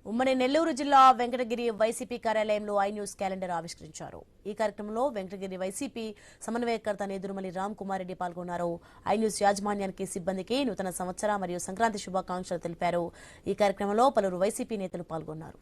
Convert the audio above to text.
ఉమ్మడి నెల్లూరు జిల్లా వెంకటగిరి వైసీపీ కార్యాలయంలో ఐ న్యూస్ క్యాలెండర్ ఆవిష్కరించారు. ఈ కార్యక్రమంలో వెంకటగిరి వైసీపీ సమన్వయకర్త నేదురుమల్లి రామ్ కుమార్ రెడ్డి పాల్గొన్నారు. ఐ న్యూస్ యాజమాన్యానికి, సిబ్బందికి నూతన సంవత్సర మరియు సంక్రాంతి శుభాకాంక్షలు తెలిపారు. ఈ కార్యక్రమంలో పలువురు వైసీపీ నేతలు పాల్గొన్నారు.